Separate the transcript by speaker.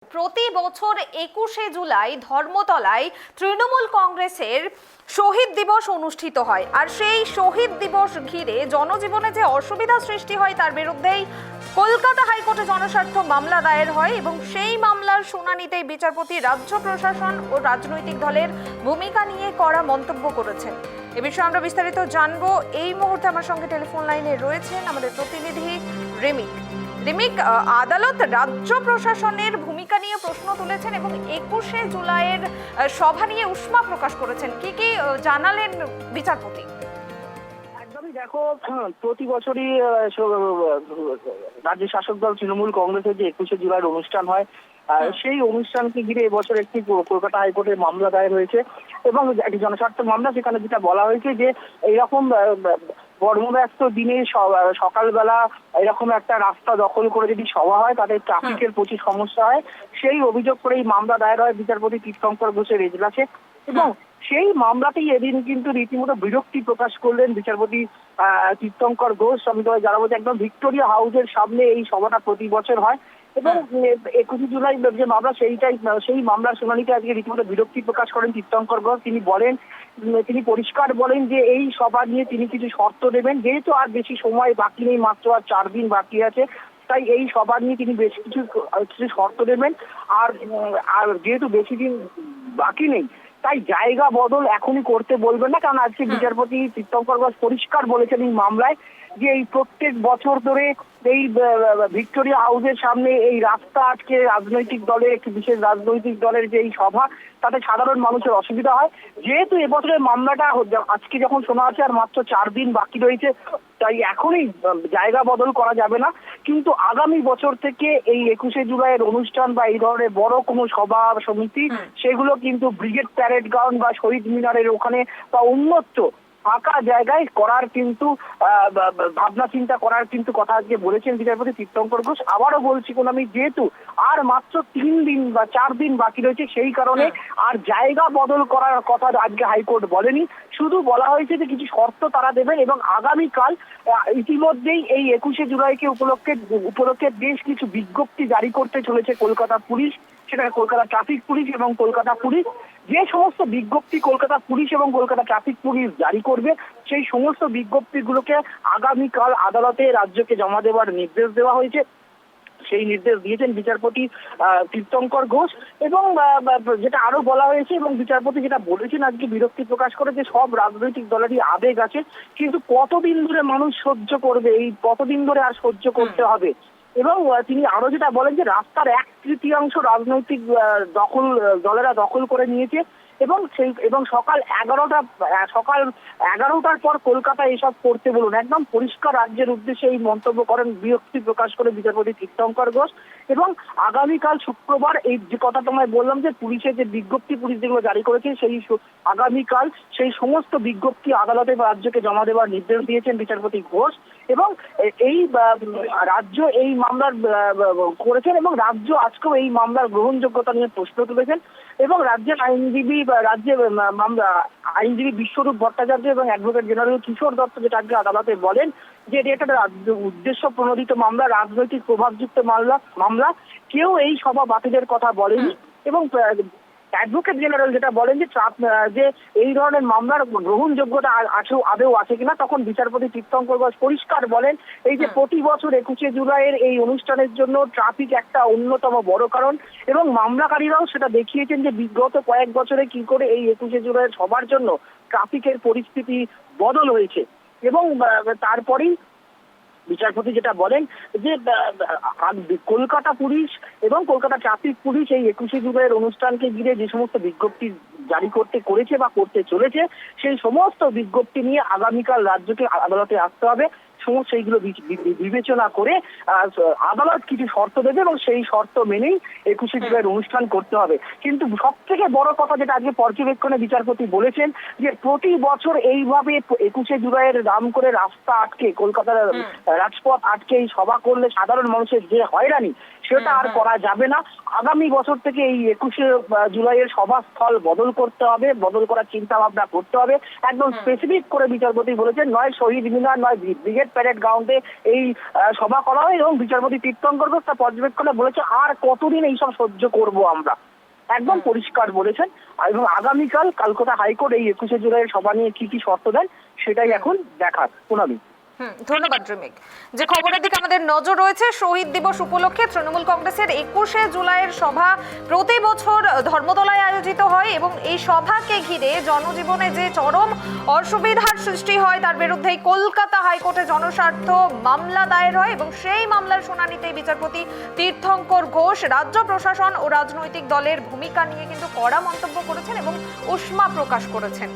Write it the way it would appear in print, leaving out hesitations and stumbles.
Speaker 1: প্রতি বছর ২১শে জুলাই ধর্মতলায় তৃণমূল কংগ্রেসের শহীদ দিবস অনুষ্ঠিত হয়, আর সেই শহীদ দিবস ঘিরে জনজীবনে যে অসুবিধা সৃষ্টি হয় তার বিরুদ্ধেই কলকাতা হাইকোর্টে জনস্বার্থ মামলা দায়ের হয় এবং সেই মামলার শুনানিতে বিচারপতি রাজ্য প্রশাসন ও রাজনৈতিক দলের ভূমিকা নিয়ে কড়া মন্তব্য করেছেন। এ বিষয়ে আমরা বিস্তারিত জানবো। এই মুহূর্তে আমার সঙ্গে টেলিফোন লাইনে রয়েছেন আমাদের প্রতিনিধি রিমিক। আদালত রাজ্য প্রশাসনের ভূমিকা নিয়ে প্রশ্ন তুলেছেন এবং ২১শে জুলাইয়ের সভা নিয়ে উষ্মা প্রকাশ করেছেন। কি কি জানালেন বিচারপতি?
Speaker 2: একদমই দেখো, প্রতি বছরই রাজ্য শাসক দল তৃণমূল কংগ্রেসের যে ২১শে জুলাইয়ের অনুষ্ঠান হয়, সেই অনুষ্ঠানকে ঘিরে এবছর একটি কলকাতা হাইকোর্টে মামলা দায়ের হয়েছে এবং একটি জনস্বার্থ মামলা। সেখানে যেটা বলা হয়েছে যে এইরকম কর্মব্যস্ত দিনে সকালবেলা এরকম একটা রাস্তা দখল করে যদি সভা হয় তাদের ট্রাফিকের প্রচুর সমস্যা হয়, সেই অভিযোগ করে এই মামলা দায়ের হয় বিচারপতি তীর্থঙ্কর ঘোষের এজলাসে। এবং সেই মামলাতেই এদিন কিন্তু রীতিমতো বিরক্তি প্রকাশ করলেন বিচারপতি তীর্থঙ্কর ঘোষ। আমি তো যারা বলছে, একদম ভিক্টোরিয়া হাউসের সামনে এই সভাটা প্রতি বছর হয় এবং ২১শে জুলাই যে মামলা সেই মামলার শুনানিতে আজকে রীতিমতো বিরক্তি প্রকাশ করেন তীর্থঙ্কর ঘোষ। তিনি পরিষ্কার বলেন যে এই সভা নিয়ে তিনি কিছু শর্ত দেবেন, যেহেতু আর বেশি সময় বাকি নেই, মাত্র আর ৪ দিন বাকি আছে, তাই এই সভা নিয়ে তিনি বেশ কিছু শর্ত দেবেন। আর যেহেতু বেশি দিন বাকি নেই, তাই জায়গা বদল এখনই করতে বলবেন না, কারণ আজকে বিচারপতি তীর্থঙ্কর ঘোষ পরিষ্কার বলেছেন এই মামলায় যে এই প্রত্যেক বছর ধরে এই ভিক্টোরিয়া হাউসের সামনে এই রাস্তা আটকে রাজনৈতিক দলের একটি বিশেষ রাজনৈতিক দলের যে এই সভা, তাতে সাধারণ মানুষের অসুবিধা হয়। যেহেতু এবছরের মামলাটা আজকে যখন শোনা আছে আর মাত্র ৪ দিন বাকি রয়েছে, তাই এখনই জায়গা বদল করা যাবে না। কিন্তু আগামী বছর থেকে এই ২১শে জুলাইয়ের অনুষ্ঠান বা এই ধরনের বড় কোনো সভা সমিতি, সেগুলো কিন্তু ব্রিগেড প্যারেড গ্রাউন্ড বা শহীদ মিনারের ওখানে বা উন্মুক্ত ফাঁকা জায়গায় করার কিন্তু ভাবনা চিন্তা করার কিন্তু কথা আজকে বলেছেন বিচারপতি তীর্থঙ্কর ঘোষ। আবারও বলছি, আমি যেহেতু আর মাত্র ৩ দিন বা ৪ দিন বাকি রয়েছে, সেই কারণে আর জায়গা বদল করার কথা আজকে হাইকোর্ট বলেনি। শুধু বলা হয়েছে যে কিছু শর্ত তারা দেবেন এবং আগামীকাল ইতিমধ্যেই এই ২১শে জুলাইকে উপলক্ষে বেশ কিছু বিজ্ঞপ্তি জারি করতে চলেছে কলকাতা পুলিশ, সেটা কলকাতা ট্রাফিক পুলিশ এবং কলকাতা পুলিশ। যে সমস্ত বিজ্ঞপ্তি কলকাতা পুলিশ এবং কলকাতা ট্রাফিক পুলিশ জারি করবে, সেই সমস্ত বিজ্ঞপ্তিগুলোকে আগামীকাল আদালতে রাজ্যকে জমা দেওয়ার নির্দেশ দেওয়া হয়েছে। সেই নির্দেশ দিয়েছেন বিচারপতি তীর্থঙ্কর ঘোষ। এবং যেটা আরো বলা হয়েছে এবং বিচারপতি যেটা বলেছেন আজকে বিরক্তি প্রকাশ করে, যে সব রাজনৈতিক দলেরই আবেগ আছে, কিন্তু কতদিন ধরে মানুষ সহ্য করবে, এই কতদিন ধরে আর সহ্য করতে হবে। এবং তিনি আরো যেটা বলেন যে রাস্তার ১/৩ রাজনৈতিক দলেরা দখল করে নিয়েছে এবং সকাল ১১টার পর কলকাতায় এসব করতে বলুন। একদম পরিষ্কার রাজ্যের উদ্দেশ্যে এই মন্তব্য করেন, বিরক্তি প্রকাশ করে বিচারপতি তীর্থঙ্কর ঘোষ। এবং আগামীকাল শুক্রবার এই যে কথা তোমায় বললাম যে পুলিশের যে বিজ্ঞপ্তি পুলিশ যেগুলো জারি করেছে, আগামীকাল সেই সমস্ত বিজ্ঞপ্তি আদালতে বা রাজ্যকে জমা দেওয়ার নির্দেশ দিয়েছেন বিচারপতি ঘোষ। এবং এই রাজ্য এই মামলার করেছেন এবং রাজ্য আজকেও এই মামলার গ্রহণযোগ্যতা নিয়ে প্রশ্ন তুলেছেন। এবং রাজ্যের আইনজীবী বিশ্বরূপ ভট্টাচার্য এবং অ্যাডভোকেট জেনারেল কিশোর দত্ত যেটা আজকে আদালতে বলেন যে এটা উদ্দেশ্য প্রণোদিত মামলা, রাজনৈতিক প্রভাবযুক্ত মামলা, কেউ এই সভা বাতিলের কথা বলেনি। এবং অ্যাডভোকেট জেনারেল যেটা বলেন যে এই ধরনের মামলার গ্রহণযোগ্যতা আদৌ আছে কিনা, তখন বিচারপতি তীর্থঙ্কর ঘোষ পরিষ্কার বলেন এই যে প্রতি বছর ২১শে জুলাইয়ের এই অনুষ্ঠানের জন্য ট্রাফিক একটা অন্যতম বড় কারণ এবং মামলাকারীরাও সেটা দেখিয়েছেন যে বিগত কয়েক বছরে কি করে এই ২১শে জুলাইয়ের সবার জন্য ট্রাফিকের পরিস্থিতি বদল হয়েছে। এবং তারপরেই বিচারপতি যেটা বলেন যে কলকাতা পুলিশ এবং কলকাতা ট্রাফিক পুলিশ এই ২১শে জুলাইয়ের অনুষ্ঠানকে ঘিরে যে সমস্ত বিজ্ঞপ্তি জারি করেছে বা করতে চলেছে, সেই সমস্ত বিজ্ঞপ্তি নিয়ে আগামীকাল রাজ্যকে আদালতে আসতে হবে। সেইগুলো বিবেচনা করে আদালত কিছু শর্ত দেবে এবং সেই শর্ত মেনেই ২১শে জুলাইয়ের অনুষ্ঠান করতে হবে। কিন্তু সব থেকে বড় কথা যেটা আজকে পর্যবেক্ষণে বিচারপতি বলেছেন যে প্রতি বছর এইভাবে ২১শে জুলাইয়ের নাম করে রাস্তা আটকে, কলকাতার রাজপথ আটকে এই সভা করলে সাধারণ মানুষের যে হয়রানি, সেটা আর করা যাবে না। আগামী বছর থেকে এই 21শে জুলাইয়ের সভাস্থল বদল করতে হবে, বদল করার চিন্তা ভাবনা করতে হবে। একদম স্পেসিফিক করে বিচারপতি বলেছেন, নয় শহীদ মিনার নয় ব্রিগেড প্যারেড গ্রাউন্ডে এই সভা করা হয়, এবং বিচারপতি তীর্থঙ্কর ঘোষ তা পর্যবেক্ষণে বলেছে আর কতদিন এইসব সহ্য করব আমরা, একদম পরিষ্কার বলেছেন। এবং আগামীকাল কলকাতা হাইকোর্ট এই 21শে জুলাইয়ের সভা নিয়ে কি সত্য দেন সেটাই এখন দেখার। পুনমি,
Speaker 1: ধন্যবাদ রিমিক। যে খবরের দিকে আমাদের নজর রয়েছে, শহীদ দিবস উপলক্ষে তৃণমূল কংগ্রেসের 21শে জুলাইয়ের সভা প্রতি বছর ধর্মতলায় আয়োজিত হয় এবং এই সভাকে ঘিরে জনজীবনে যে চরম অসুবিধার সৃষ্টি হয় তার বিরুদ্ধে কলকাতা হাইকোর্টে জনস্বার্থ মামলা দায়ের হয় এবং সেই মামলার শুনানিতে বিচারপতি তীর্থঙ্কর ঘোষ রাজ্য প্রশাসন ও রাজনৈতিক দলের ভূমিকা নিয়ে কিন্তু কড়া মন্তব্য করেছেন এবং উষ্মা প্রকাশ করেছেন।